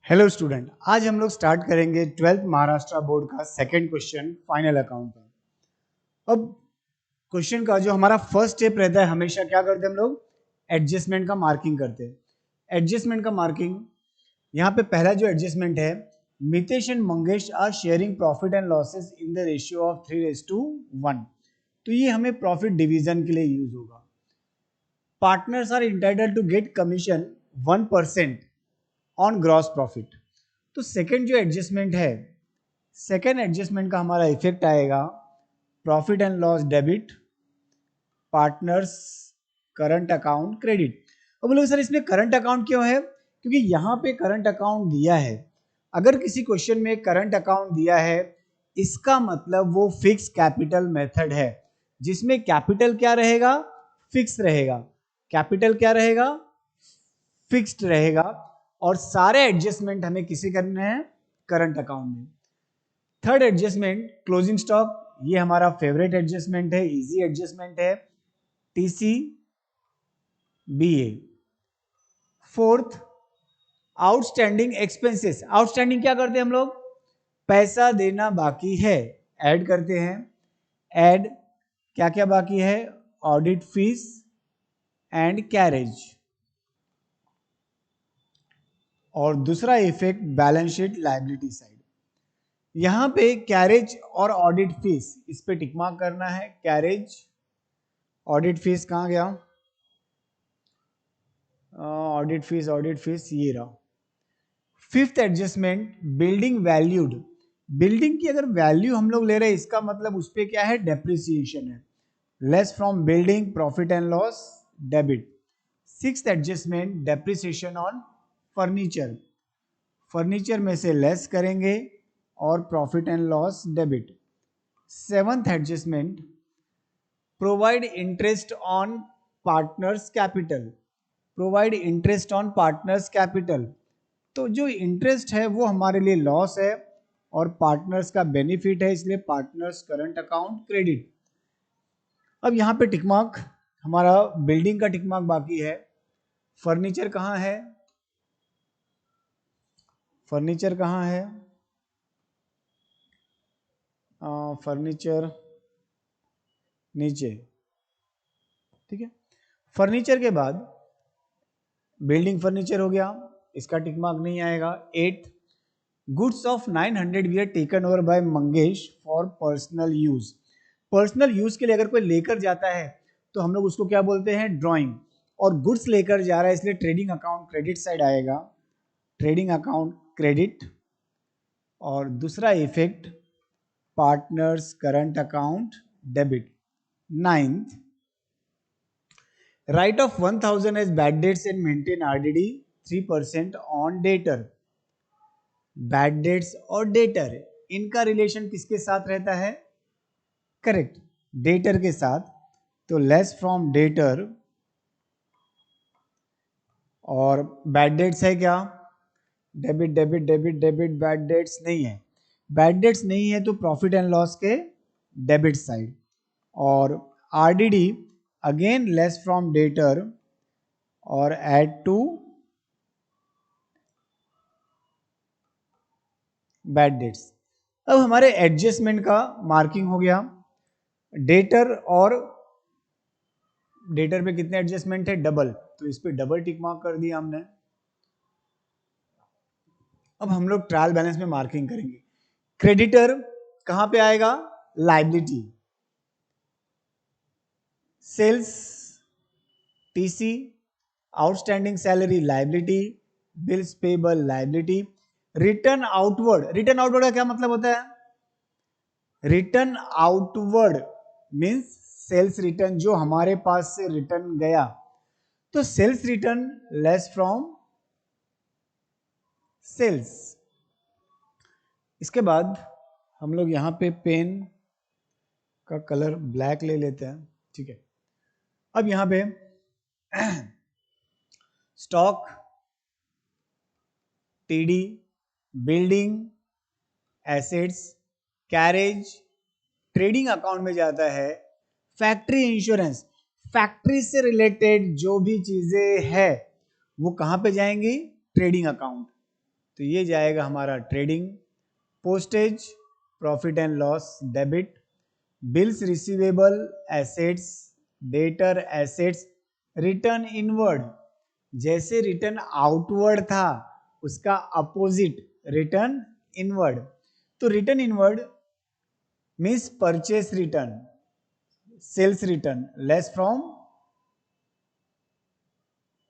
Hello student, आज हम लोग स्टार्ट करेंगे 12th महाराष्ट्र बोर्ड का सेकंड क्वेश्चन फाइनल अकाउंट का। अब क्वेश्चन का जो हमारा फर्स्ट स्टेप रहता है, हमेशा क्या करते हैं हम लोग, एडजस्टमेंट का मार्किंग करते हैं। एडजस्टमेंट का मार्किंग, यहाँ पे पहला जो एडजस्टमेंट है, Mitesh and Mangesh are sharing profit and losses in the ratio of 3:1। तो ये हमें प्रॉफिट डिवीजन के लिए यूज होगा। Partners are entitled to get commission 1% on gross profit. तो सेकंड जो एडजस्टमेंट है, सेकंड एडजस्टमेंट का हमारा इफेक्ट आएगा profit and loss debit, partners current account credit. अब बोलोगे सर इसमें करंट अकाउंट क्यों है? क्योंकि यहाँ पे करंट अकाउंट दिया है। अगर किसी क्वेश्चन में करंट अकाउंट दिया है, इसका मतलब वो फिक्स कैपिटल मेथड है, जिसमें कैपिटल क्या रहेगा, फिक्स रहेगा। कैपिटल क्या रहेगा, फिक्स्ड रहेगा। और सारे एडजस्टमेंट हमें किसे करने हैं, करंट अकाउंट में। थर्ड एडजस्टमेंट क्लोजिंग स्टॉक, ये हमारा फेवरेट एडजस्टमेंट है, इजी एडजस्टमेंट है, TC BA. Fourth outstanding expenses. Outstanding क्या करते हैं हम लोग, पैसा देना बाकी है, ऐड करते हैं। ऐड क्या क्या बाकी है, ऑडिट फीस एंड कैरेज। और दूसरा effect balance sheet liability side. यहां पे कैरेज और ऑडिट फीस, इस पे टिक मार्क करना है। कैरेज, ऑडिट फीस कहां गया, ऑडिट फीस ये रहा। Fifth adjustment building valued. Building की अगर वैल्यू हम लोग ले रहे हैं, इसका मतलब उस पे क्या है, डेप्रिसिएशन है। Less from building profit and loss debit. Sixth adjustment depreciation on furniture. Furniture में से लेस करेंगे और profit and loss debit. Seventh adjustment provide interest on partners capital. Provide interest on partners capital. तो जो interest है वो हमारे लिए लॉस है और पार्टनर्स का बेनिफिट है, इसलिए पार्टनर्स करंट अकाउंट क्रेडिट। अब यहाँ पे टिक मार्क, हमारा बिल्डिंग का टिक मार्क बाकी है। फर्नीचर कहाँ है, फर्नीचर कहाँ है, फर्नीचर नीचे, ठीक है। फर्नीचर के बाद बिल्डिंग फर्नीचर हो गया, इसका टिक मार्क नहीं आएगा। 8 goods of 900 we are taken over by Mangesh for personal use. Personal use के लिए अगर कोई लेकर जाता है तो हम लोग उसको क्या बोलते हैं, ड्रॉइंग। और गुड्स लेकर जा रहा है, इसलिए ट्रेडिंग अकाउंट क्रेडिट साइड आएगा, ट्रेडिंग अकाउंट क्रेडिट। और दूसरा effect partners current account debit. Ninth write off 1000 as bad debts and maintain RDD 3% on debtor. Bad debts और डेटर, इनका रिलेशन किसके साथ रहता है, करेक्ट, डेटर के साथ। तो लेस फ्रॉम डेटर। और बैड डेट्स है क्या, debit debit debit debit, bad debts नहीं है। बैड डेट्स नहीं है तो प्रॉफिट एंड लॉस के डेबिट साइड। और RDD again less from debtor और ऐड टू बैड डेट्स। अब हमारे एडजस्टमेंट का मार्किंग हो गया। डेटर और डेटर पे कितने एडजस्टमेंट है, डबल, तो इस पे डबल टिक मार्क कर दिया हमने। अब हम लोग ट्रायल बैलेंस में मार्किंग करेंगे। क्रेडिटर कहां पे आएगा, liability. Sales TC, outstanding salary liability, bills payable liability. Return outward, return outward का क्या मतलब होता है, return outward means sales return, जो हमारे पास से रिटर्न गया। तो sales return less from sales. इसके बाद हम लोग यहां पे पेन का कलर ब्लैक ले लेते हैं, ठीक है। अब यहां पे stock, TD, building, assets, carriage, trading account में जाता है। फैक्ट्री इंश्योरेंस, फैक्ट्री से रिलेटेड जो भी चीजें है वो कहां पे जाएंगी, ट्रेडिंग अकाउंट। तो ये जाएगा हमारा trading, postage profit and loss debit, bills receivable assets, debtor assets, return inward, जैसे रिटर्न आउटवर्ड था उसका अपोजिट रिटर्न इनवर्ड। तो return inward means purchase return, sales return less from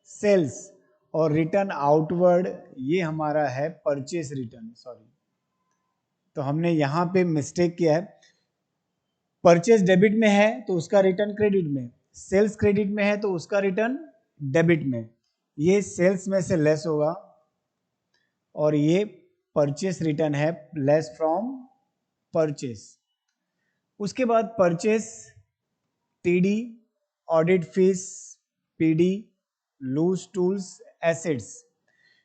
sales, और रिटर्न आउटवर्ड ये हमारा है परचेस रिटर्न। सॉरी, तो हमने यहां पे मिस्टेक किया है। परचेस डेबिट में है तो उसका रिटर्न क्रेडिट में, सेल्स क्रेडिट में है तो उसका रिटर्न डेबिट में। ये सेल्स में से लेस होगा और ये परचेस रिटर्न है लेस फ्रॉम परचेस। उसके बाद purchase TD, audit fees PD, loose tools assets,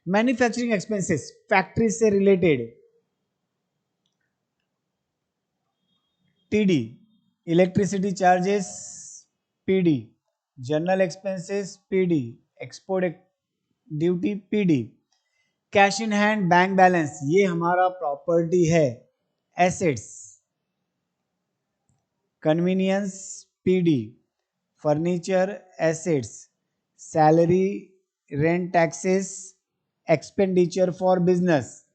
manufacturing expenses factory से related TD, electricity charges PD, general expenses PD, export duty PD, cash in hand bank balance ये हमारा property है assets, convenience PD, furniture assets, salary rent taxes expenditure for business,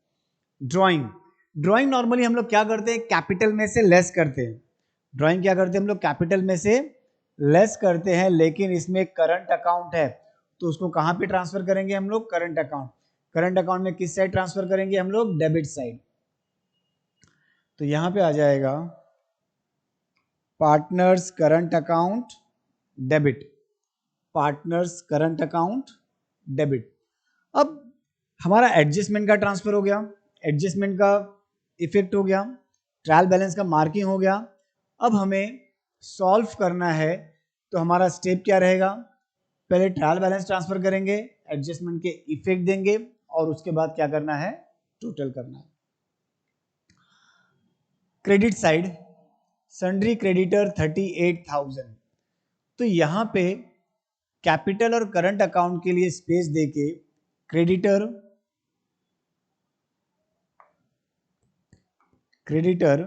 drawing. Drawing normally हम लोग क्या करते हैं, capital में से लेस करते हैं। ड्राइंग क्या करते हैं हम लोग, कैपिटल में से लेस करते हैं, लेकिन इसमें करंट अकाउंट है तो उसको कहां पे ट्रांसफर करेंगे हम लोग, करंट अकाउंट। करंट अकाउंट में किस साइड ट्रांसफर करेंगे हम लोग, डेबिट साइड। तो यहां पे आ जाएगा partners current account debit, partners current account debit. अब हमारा एडजस्टमेंट का ट्रांसफर हो गया, एडजस्टमेंट का इफेक्ट हो गया, ट्रायल बैलेंस का मार्किंग हो गया। अब हमें सॉल्व करना है तो हमारा स्टेप क्या रहेगा, पहले ट्रायल बैलेंस ट्रांसफर करेंगे, एडजस्टमेंट के इफेक्ट देंगे और उसके बाद क्या करना है, टोटल करना है। क्रेडिट साइड सन्ड्री क्रेडिटर 38,000, तो यहां पे कैपिटल और करंट अकाउंट के लिए स्पेस देके creditor creditor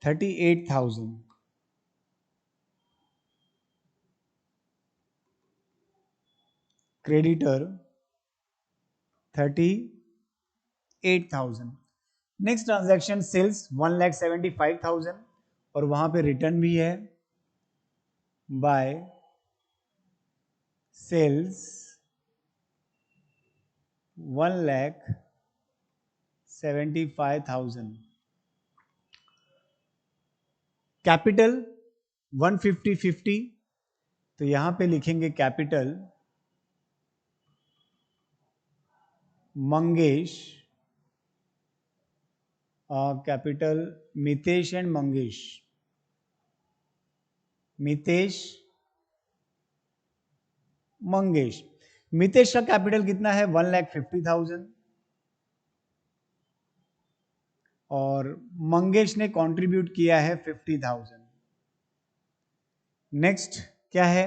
38,000, creditor 38,000। Next transaction sales 1,75,000 और वहां पे रिटर्न भी है बाय सेल्स 1,75,000, कैपिटल 150/50, तो यहां पे लिखेंगे capital Mangesh, capital Mitesh and Mangesh, Mitesh Mangesh. Mitesh का कैपिटल कितना है, 1,50,000 और मंगेश ने कंट्रीब्यूट किया है 50,000। नेक्स्ट क्या है,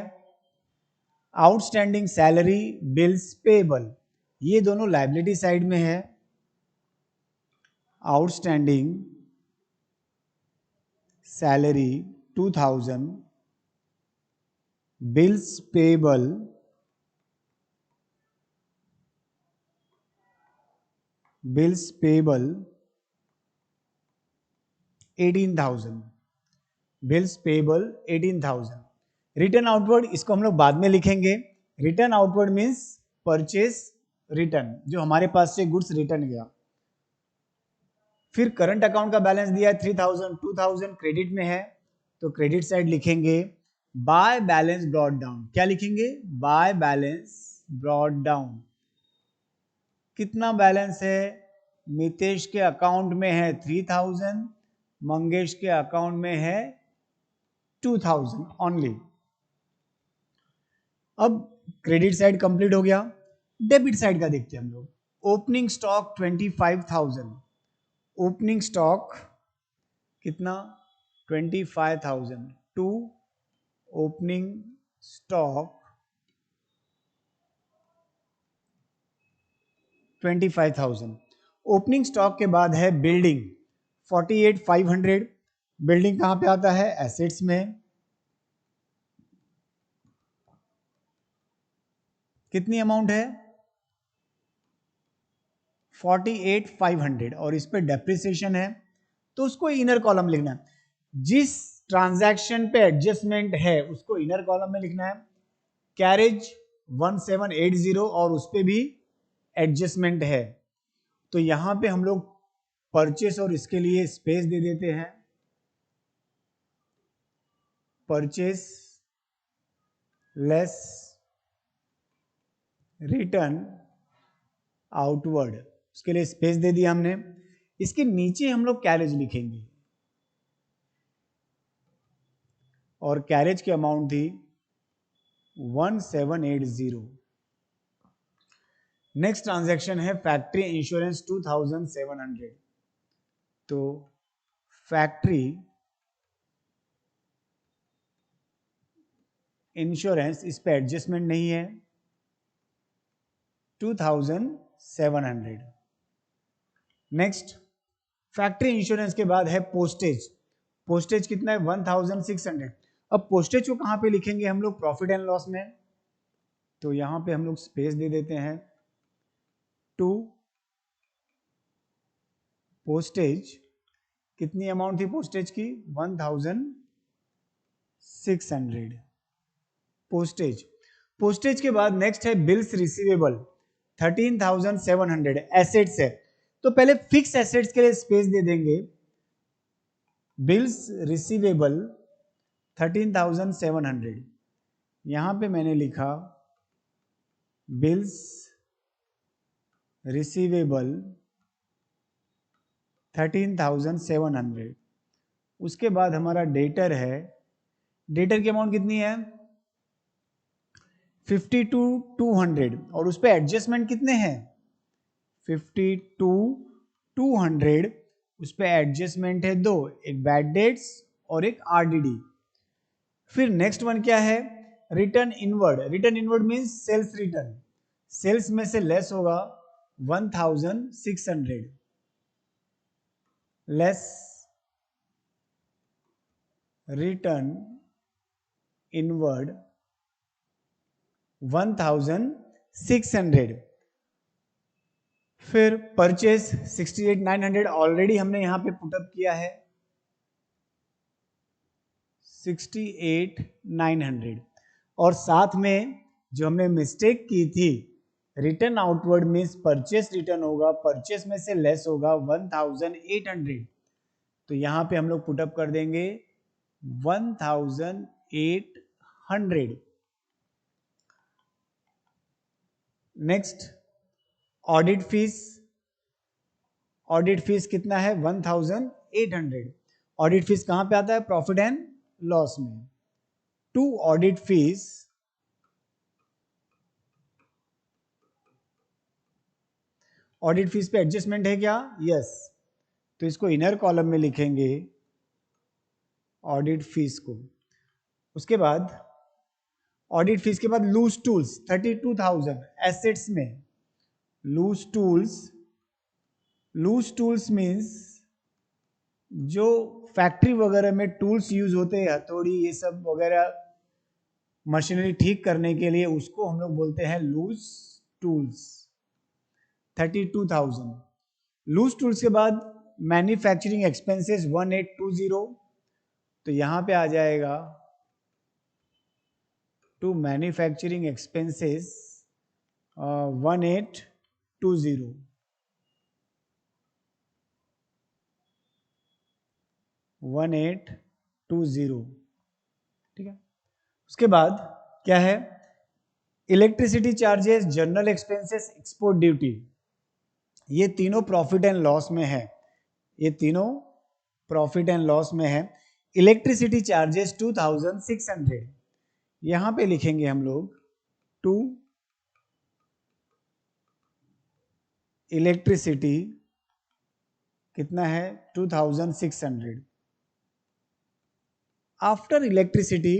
आउटस्टैंडिंग सैलरी बिल्स पेबल, ये दोनों लायबिलिटी साइड में है। Outstanding salary 2,000, bills payable 18,000, bills payable 18,000। Return outward इसको हम लोग बाद में लिखेंगे। Return outward means purchase return, जो हमारे पास से गुड्स रिटर्न गया। फिर करंट अकाउंट का बैलेंस दिया है 3,000, 2,000 क्रेडिट में है तो क्रेडिट साइड लिखेंगे बाय बैलेंस ब्रॉट डाउन। क्या लिखेंगे, बाय बैलेंस ब्रॉट डाउन। कितना बैलेंस है, मितेश के अकाउंट में है 3,000, मंगेश के अकाउंट में है 2,000 ओनली। अब क्रेडिट साइड कंप्लीट हो गया, डेबिट साइड का देखते हैं हम लोग। ओपनिंग स्टॉक 25,000, ओपनिंग स्टॉक कितना, 25,000 to opening stock 25,000। Opening stock के बाद है बिल्डिंग 48,500। बिल्डिंग कहां पे आता है? एसेट्स में। कितनी अमाउंट है? 48,500 और इस पे डेप्रिसिएशन है तो उसको इनर कॉलम लिखना है। जिस ट्रांजैक्शन पे एडजस्टमेंट है उसको इनर कॉलम में लिखना है। कैरेज 1780 और उस पे भी एडजस्टमेंट है तो यहां पे हम लोग परचेस और इसके लिए स्पेस दे देते हैं। परचेस लेस रिटर्न आउटवर्ड, उसके लिए स्पेस दे दिया हमने। इसके नीचे हम लोग कैरेज लिखेंगे और कैरेज की अमाउंट थी 1780। नेक्स्ट ट्रांजैक्शन है फैक्ट्री इंश्योरेंस 2700। तो फैक्ट्री इंश्योरेंस, इस पे एडजस्टमेंट नहीं है, 2700। नेक्स्ट फैक्ट्री इंश्योरेंस के बाद है पोस्टेज। पोस्टेज कितना है? 1600। अब पोस्टेज को कहां पे लिखेंगे हम लोग? प्रॉफिट एंड लॉस में। तो यहां पे हम लोग स्पेस दे देते हैं टू पोस्टेज। कितनी अमाउंट थी पोस्टेज की? 1600 पोस्टेज। पोस्टेज के बाद नेक्स्ट है बिल्स रिसीवेबल 13,700। एसेट्स है तो पहले फिक्स एसेट्स के लिए स्पेस दे देंगे। Bills receivable 13,700। यहां पे मैंने लिखा बिल्स रिसीवेबल 13,700। उसके बाद हमारा डेटर है। डेटर की अमाउंट कितनी है? 52,200 और उस पर एडजस्टमेंट कितने हैं? 52,200। उस पर एडजस्टमेंट है दो, एक बैड डेट्स और एक आरडीडी। फिर नेक्स्ट वन क्या है? Return inward. Return inward means sales return. Sales में से लेस होगा 1,600 लेस रिटर्न इनवर्ड 1,600। फिर परचेस 68,900 ऑलरेडी हमने यहां पे पुटअप किया है 68,900। और साथ में जो हमने मिस्टेक की थी, return outward means purchase return होगा, परचेस में से लेस होगा 1,800। तो यहां पे हम लोग पुटअप कर देंगे 1,800। Next audit fees. Audit fees कितना है? 1,800। ऑडिट फीस कहां पे आता है? प्रॉफिट एंड लॉस में। To audit fees audit fees पे एडजस्टमेंट है क्या? यस। तो इसको इनर कॉलम में लिखेंगे ऑडिट फीस को। उसके बाद ऑडिट फीस के बाद लूज टूल्स 32,000 एसेट्स में। लूज टूल्स मींस जो फैक्ट्री वगैरह में टूल्स यूज होते हैं, हथौड़ी ये सब वगैरह मशीनरी ठीक करने के लिए, उसको हम लोग बोलते हैं लूज टूल्स 32,000। लूज टूल्स के बाद मैन्युफैक्चरिंग एक्सपेंसेस 1820। तो यहां पे आ जाएगा टू मैन्युफैक्चरिंग एक्सपेंसेस 1820। ठीक है। उसके बाद क्या है? Electricity charges, general expenses, export duty, ये तीनों प्रॉफिट एंड लॉस में है। ये तीनों प्रॉफिट एंड लॉस में है। Electricity charges 2,600। यहां पे लिखेंगे हम लोग टू इलेक्ट्रिसिटी कितना है? 2,600। After electricity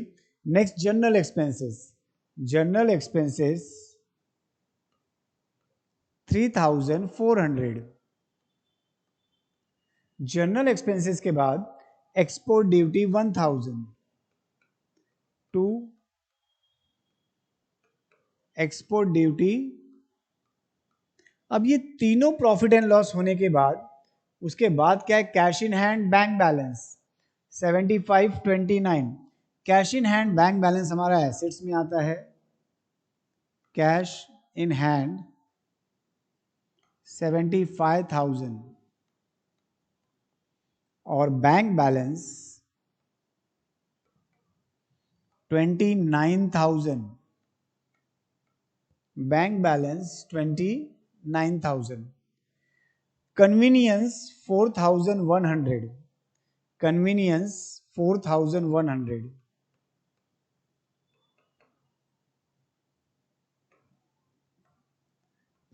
next general expenses. General expenses 3,400। General expenses के बाद export duty 1000 to export duty. अब ये तीनों प्रॉफिट एंड लॉस होने के बाद उसके बाद क्या है, cash in hand bank balance 7529। Cash in hand bank balance हमारा एसेट्स में आता है, कैश इन हैंड 75,000 और bank balance 29,000। Bank balance 29,000। Convenience 4,100। Convenience 4,100।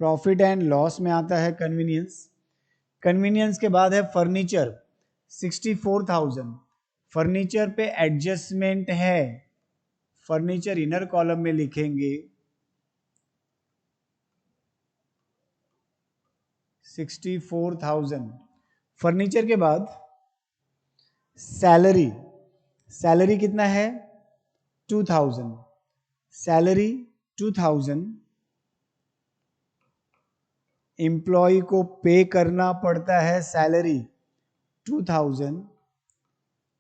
Profit and loss में आता है कन्वीनियंस। कन्वीनियंस के बाद है फर्नीचर 64,000। फर्नीचर पे एडजस्टमेंट है, फर्नीचर इनर कॉलम में लिखेंगे 64,000। फर्नीचर के बाद सैलरी, सैलरी कितना है 2,000। सैलरी 2,000। एम्प्लॉय को पे करना पड़ता है सैलरी 2,000।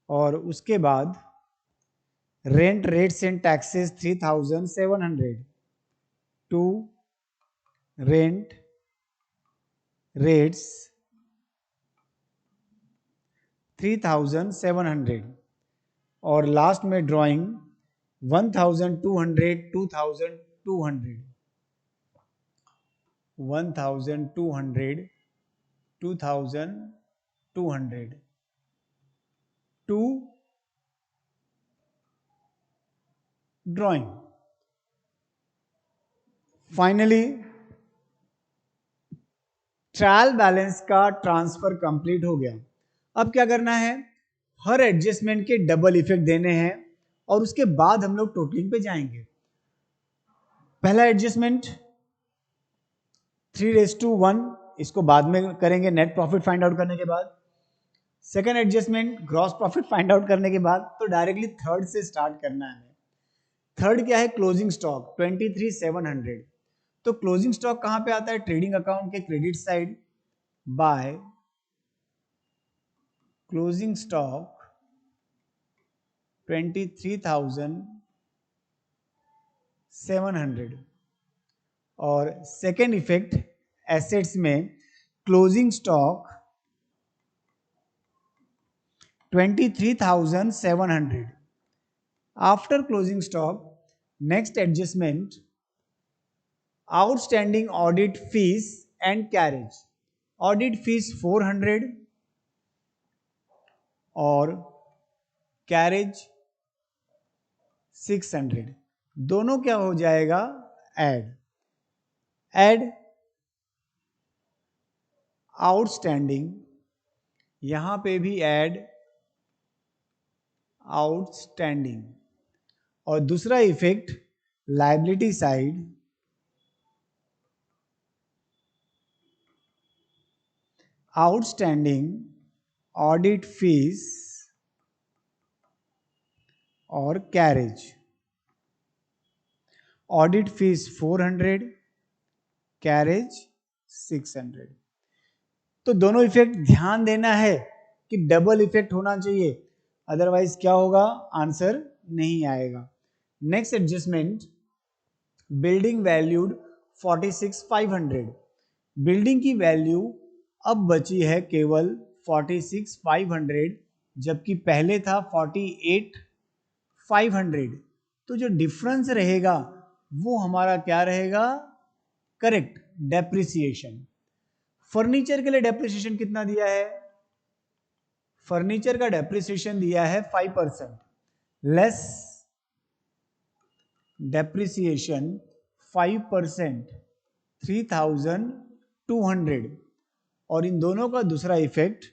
और उसके बाद rent rates and taxes 3,700 to rent rates 3,700। और लास्ट में drawing 1,200 2,200 1,200 2,200 to drawing. Finally trial balance का ट्रांसफर कंप्लीट हो गया। अब क्या करना है, हर एडजस्टमेंट के डबल इफेक्ट देने हैं और उसके बाद हम लोग टोटलिंग पे जाएंगे। पहला एडजस्टमेंट 3:1, इसको बाद में करेंगे नेट प्रॉफिट फाइंड आउट करने के बाद। Second adjustment gross profit find out करने के बाद। तो डायरेक्टली थर्ड से स्टार्ट करना है। थर्ड क्या है, क्लोजिंग स्टॉक 23,700। तो क्लोजिंग स्टॉक कहां पे आता है, ट्रेडिंग अकाउंट के credit side by closing stock 23,700। और सेकेंड इफेक्ट एसेट्स में closing stock 23,700। After closing stock next adjustment outstanding audit fees and carriage. Audit fees 400 और कैरेज 600। दोनों क्या हो जाएगा, ऐड आउटस्टैंडिंग, यहां पे भी ऐड आउटस्टैंडिंग। और दूसरा effect liability side outstanding audit fees और कैरेज। Audit fees 400, carriage 600। तो दोनों इफेक्ट ध्यान देना है कि डबल इफेक्ट होना चाहिए, अदरवाइज क्या होगा, आंसर नहीं आएगा। Next adjustment building valued 46,500। Building की वैल्यू अब बची है केवल 46,500, जबकि पहले था 48,500। तो जो डिफरेंस रहेगा वो हमारा क्या रहेगा, करेक्ट, डेप्रिसिएशन। फर्नीचर के लिए डेप्रिसिएशन कितना दिया है, फर्नीचर का डेप्रिसिएशन दिया है 5%, लेस डेप्रिसिएशन 5% 3,200। और इन दोनों का दूसरा इफेक्ट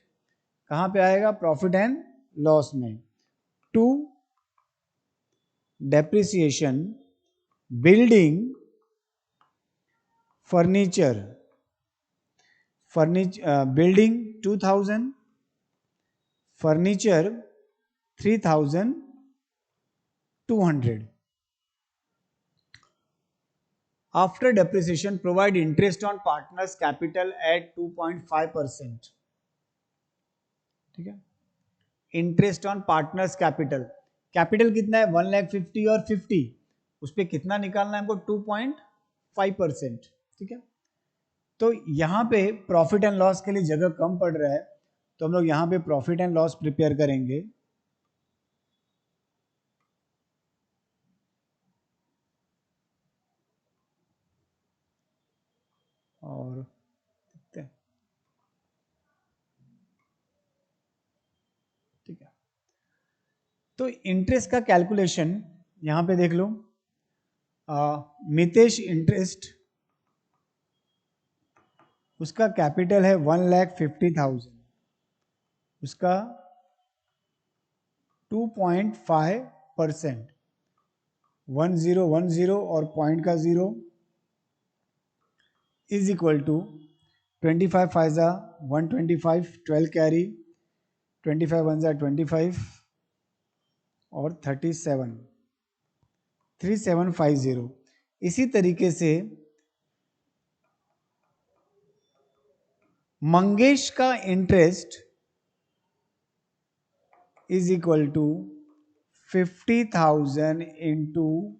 कहां पे आएगा, प्रॉफिट एंड लॉस में। To depreciation building furniture building 2,000 furniture 3200. After depreciation, provide interest on partners capital at 2.5%. ठीक है, interest on partners capital, capital कितना है 1,50,000 और 50, उस पर कितना निकालना है हमको 2.5%. ठीक है, तो यहाँ पे प्रॉफिट एंड लॉस के लिए जगह कम पड़ रहा है, तो हम लोग यहाँ पे प्रॉफिट एंड लॉस प्रिपेयर करेंगे. और देखते हैं. ठीक है, तो इंटरेस्ट का कैलकुलेशन यहां पे देख लो. मितेश इंटरेस्ट, उसका कैपिटल है 1,50,000, उसका 2.5%, 1010 और पॉइंट का 0 इज इक्वल टू 25 फाइजा 125, 12 कैरी, 25 वन जा 25 और 3750. इसी तरीके से मंगेश का interest is equal to 50,000 into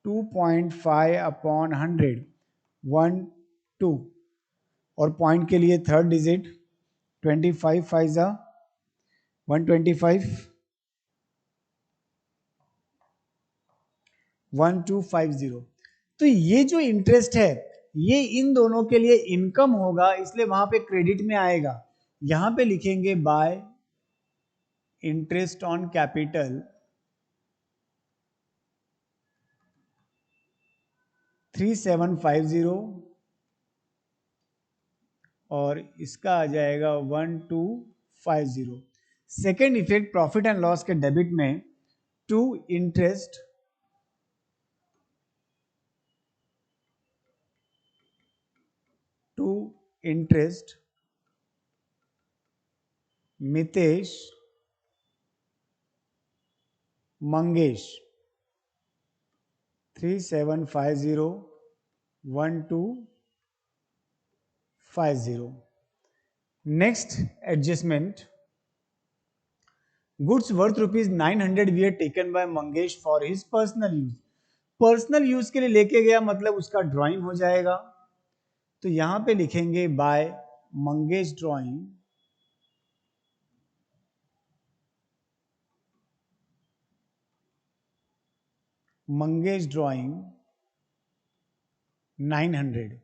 2.5 upon 100, 1 2, और पॉइंट के लिए थर्ड डिजिट 25 फाइजा 125 1250. तो ये जो इंटरेस्ट है ये इन दोनों के लिए इनकम होगा, इसलिए वहां पे क्रेडिट में आएगा. यहां पे लिखेंगे बाय इंटरेस्ट ऑन कैपिटल 3750 और इसका आ जाएगा 1250. Second effect profit and loss के डेबिट में to interest Mitesh Mangesh 3750 1250. Next adjustment, goods worth ₹900 we are taken by Mangesh for his personal use. Personal use के लिए लेके गया मतलब उसका ड्राइंग हो जाएगा, तो यहां पे लिखेंगे by Mangesh drawing Mangesh drawing 900.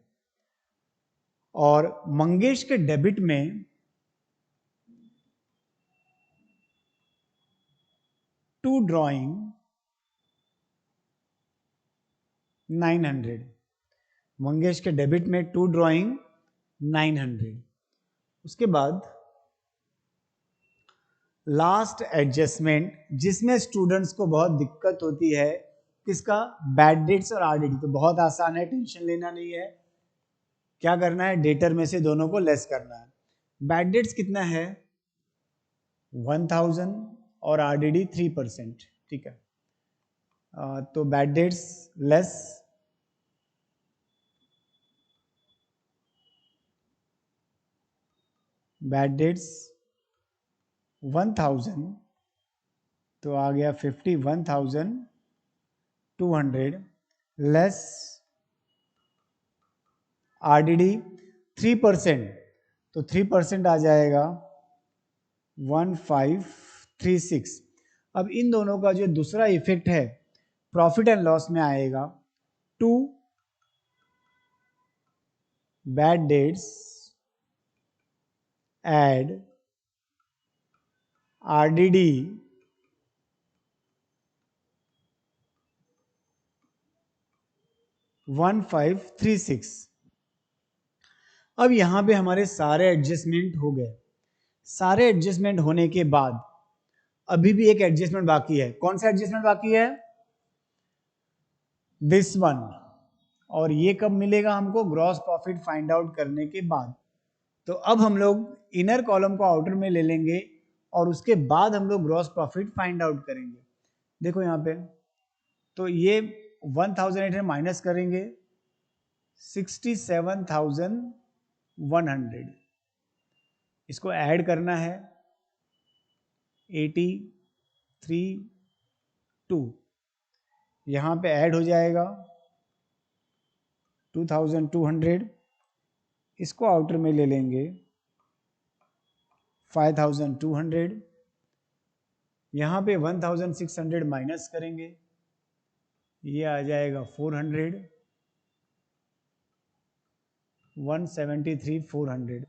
और मंगेश के डेबिट में टू ड्राइंग 900. मंगेश के डेबिट में टू ड्राइंग 900. उसके बाद लास्ट एडजस्टमेंट जिसमें स्टूडेंट्स को बहुत दिक्कत होती है, किसका, बैड डेट्स और आरडीडी. तो बहुत आसान है, टेंशन लेना नहीं है. क्या करना है, डेटर में से दोनों को लेस करना है. बैड डेट्स कितना है 1000 और आरडीडी 3%. ठीक है, तो bad debts less bad debts 1000, तो आ गया 51,200 लेस आरडीडी 3%, तो 3% आ जाएगा 1536. अब इन दोनों का जो दूसरा इफेक्ट है प्रॉफिट एंड लॉस में आएगा, to bad debts add RDD 1536. अब यहां पे हमारे सारे एडजस्टमेंट हो गए. सारे एडजस्टमेंट होने के बाद अभी भी एक एडजस्टमेंट बाकी है. कौन सा एडजस्टमेंट बाकी है, दिस वन. और ये कब मिलेगा हमको, ग्रॉस प्रॉफिट फाइंड आउट करने के बाद. तो अब हम लोग इनर कॉलम को आउटर में ले लेंगे और उसके बाद हम लोग ग्रॉस प्रॉफिट फाइंड आउट करेंगे। देखो यहाँ पे तो ये 1800 माइनस करेंगे 67,100, इसको ऐड करना है 83,2, यहाँ पे ऐड हो जाएगा 2,200, इसको आउटर में ले लेंगे 5,200, यहाँ पे 1,600 माइनस करेंगे, ये आ जाएगा 400, 173,400,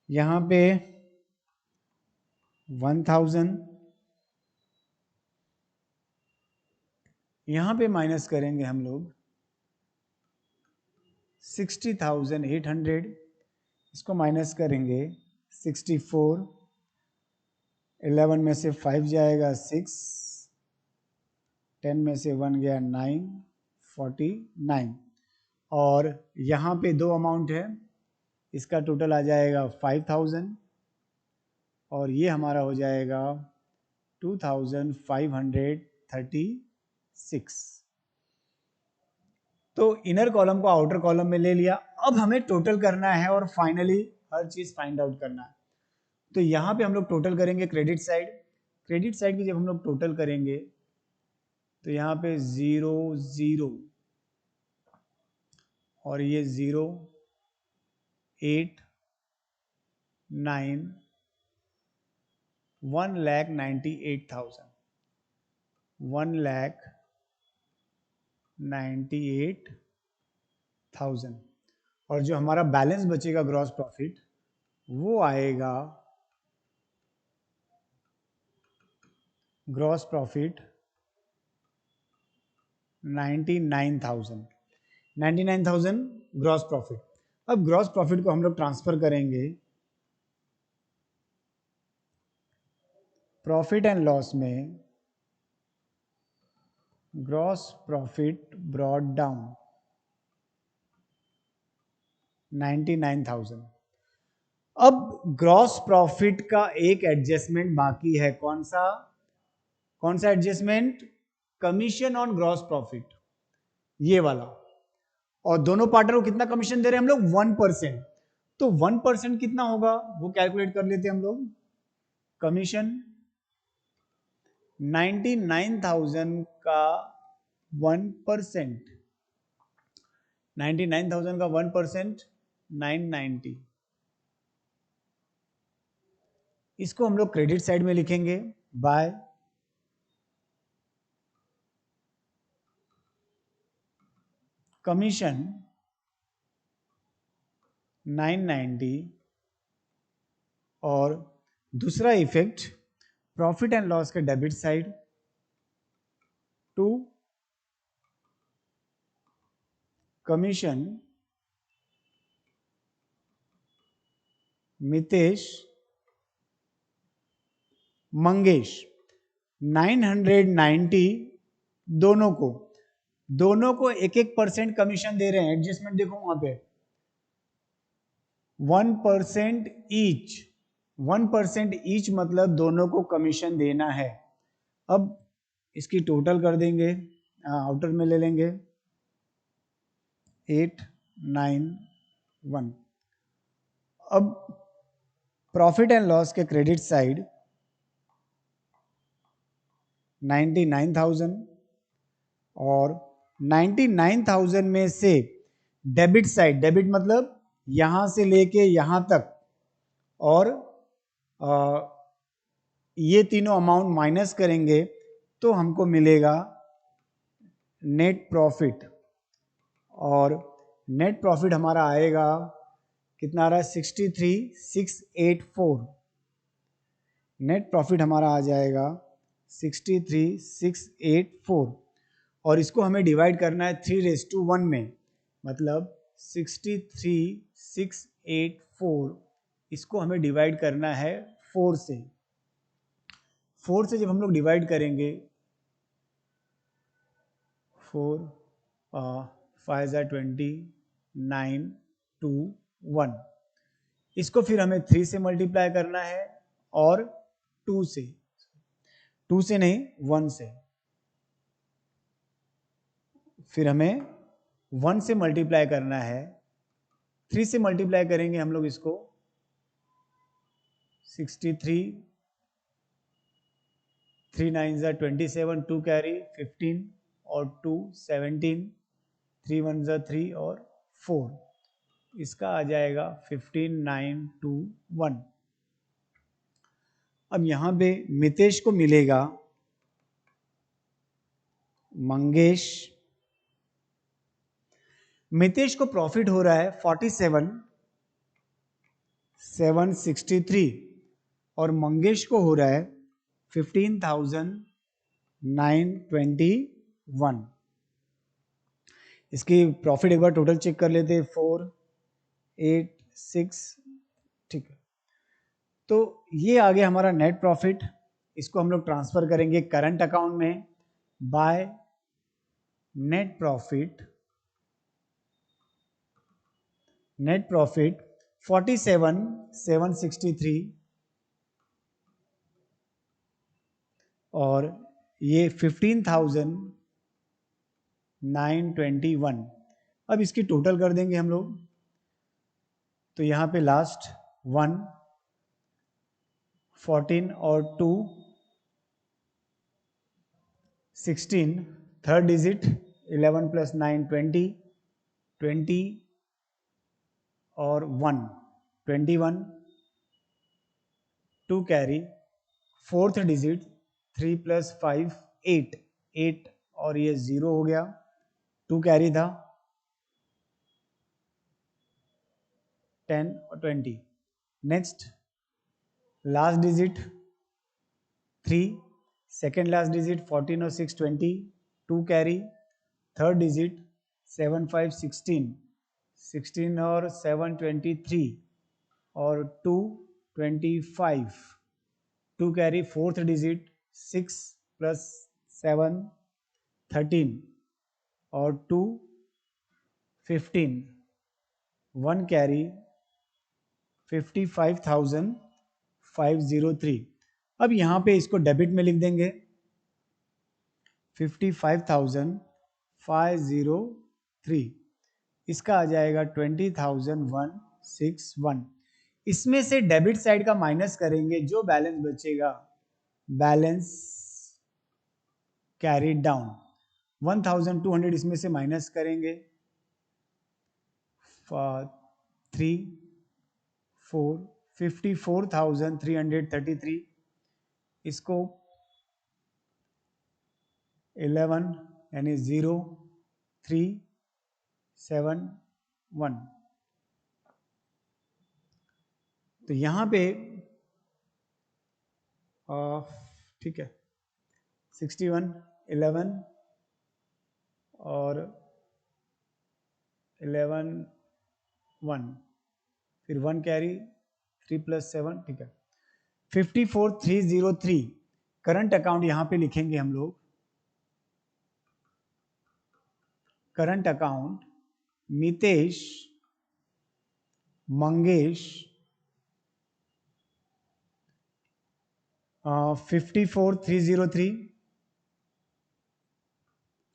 यहाँ पे 1,000, यहाँ पे माइनस करेंगे हम लोग 60,800, इसको माइनस करेंगे 64, 11 में से 5 जाएगा 6, 10 में से 1 गया 9, 49, और यहाँ पे दो अमाउंट है, इसका टोटल आ जाएगा 5,000 और ये हमारा हो जाएगा 2,536। तो इनर कॉलम को आउटर कॉलम में ले लिया। अब हमें टोटल करना है और फाइनली हर चीज फाइंड आउट करना है। तो यहाँ पे हम लोग टोटल करेंगे क्रेडिट साइड। क्रेडिट साइड की जब हम लोग टोटल करेंगे तो यहाँ पे 0 0 और ये 0 8 9 1,98,000 1,98,000 और जो हमारा बैलेंस बचेगा ग्रॉस प्रॉफिट वो आएगा ग्रॉस प्रॉफिट 99,000 ग्रॉस प्रॉफिट। अब ग्रॉस प्रॉफिट को हम लोग ट्रांसफर करेंगे प्रॉफिट एंड लॉस में। Gross profit brought down 99,000। अब ग्रॉस प्रॉफिट का एक एडजस्टमेंट बाकी है। कौन सा adjustment? Commission on gross profit, ये वाला। और दोनों पार्टनर को कितना कमीशन दे रहे हैं हम लोग? 1%। तो 1% कितना होगा वो कैलकुलेट कर लेते हैं हम लोग। कमीशन 99,000 का 1%, 99,000 का 1% 990। इसको हम लोग क्रेडिट साइड में लिखेंगे बाय कमीशन 990 और दूसरा इफेक्ट प्रॉफिट एंड लॉस के debit side to commission Mitesh Mangesh 990 दोनों को एक 1% कमीशन दे रहे हैं। एडजस्टमेंट देखो वहां पे 1% ईच, 1% ईच मतलब दोनों को कमीशन देना है। अब इसकी टोटल कर देंगे, आउटर में ले लेंगे 891। अब प्रॉफिट एंड लॉस के क्रेडिट साइड 99,000 और 99,000 में से डेबिट साइड, डेबिट मतलब यहां से लेके यहां तक, और ये तीनों अमाउंट माइनस करेंगे तो हमको मिलेगा नेट प्रॉफिट। और नेट प्रॉफिट हमारा आएगा कितना आ रहा है? 63,684। नेट प्रॉफिट हमारा आ जाएगा 63,684 और इसको हमें डिवाइड करना है 3:1 में, मतलब 63,684 इसको हमें डिवाइड करना है 4 से। 4 से जब हम लोग डिवाइड करेंगे 4 5 20 9 2 1, इसको फिर हमें 3 से मल्टीप्लाई करना है और 2 से, 2 से नहीं 1 से, फिर हमें 1 से मल्टीप्लाई करना है, 3 से मल्टीप्लाई करेंगे हम लोग इसको, 63, 3 9 जा 27, 2 कैरी 15 और 2 17, 3 1 जा 3 और 4, इसका आ जाएगा 15 9 2 1। अब यहां पे मितेश को मिलेगा मंगेश, मितेश को प्रॉफिट हो रहा है 47 763 और मंगेश को हो रहा है 15,921। इसकी प्रॉफिट एक बार टोटल चेक कर लेते हैं, 4 8 6, ठीक है। तो ये आ गया हमारा नेट प्रॉफिट, इसको हम लोग ट्रांसफर करेंगे करंट अकाउंट में by net profit, net profit 47 763 और ये 15,921। अब इसकी टोटल कर देंगे हम लोग, तो यहाँ पे लास्ट 1 14 और 2 16, थर्ड डिजिट 11 प्लस 9 20, 20 और 1 21, 2 कैरी, फोर्थ डिजिट 3 प्लस 5 8, 8 और ये 0 हो गया, 2 कैरी था, 10 और 20। Next last digit 3, second last digit 14 और 6 20, 2 कैरी, थर्ड डिजिट 7 5 16, 16 और 7 23 और 2 25, 2 कैरी, फोर्थ डिजिट 6 प्लस 7 13 और 2 15, 1 कैरी 55,503। अब यहाँ पे इसको डेबिट में लिख देंगे 55,503, इसका आ जाएगा 20,161। इसमें से डेबिट साइड का माइनस करेंगे, जो बैलेंस बचेगा बैलेंस कैरीड डाउन, 1,200 इसमें से माइनस करेंगे, 3 4 54,333, इसको 11 यानी 0 3 7 1। तो यहाँ पे ठीक है 61 11 और 11 1, फिर 1 कैरी 3 प्लस 7, ठीक है 54,303। करंट अकाउंट यहाँ पे लिखेंगे हम लोग, करंट अकाउंट मितेश मंगेश 54,303,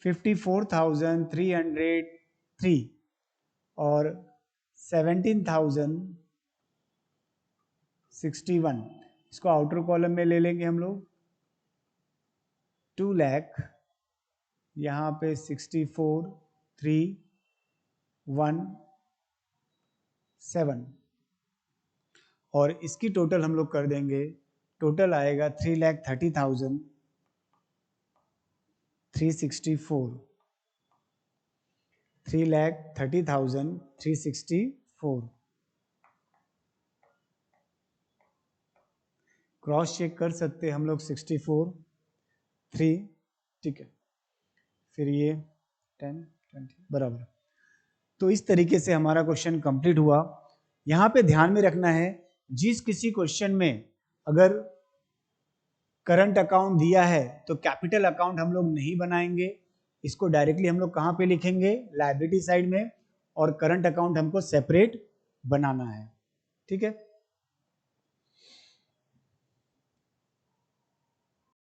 54,303 और 17,061। इसको आउटर कॉलम में ले लेंगे हम लोग, 2 लाख, यहाँ पे 64,317 और इसकी टोटल हम लोग कर देंगे, टोटल आएगा 3,30,364, 3,30,364। क्रॉस चेक कर सकते हैं हम लोग 64 3, ठीक है, फिर ये 10 20 बराबर। तो इस तरीके से हमारा क्वेश्चन कंप्लीट हुआ। यहाँ पे ध्यान में रखना है, जिस किसी क्वेश्चन में अगर करंट अकाउंट दिया है तो कैपिटल अकाउंट हम लोग नहीं बनाएंगे, इसको डायरेक्टली हम लोग कहाँ पे लिखेंगे, लायबिलिटी साइड में, और करंट अकाउंट हमको सेपरेट बनाना है, ठीक है।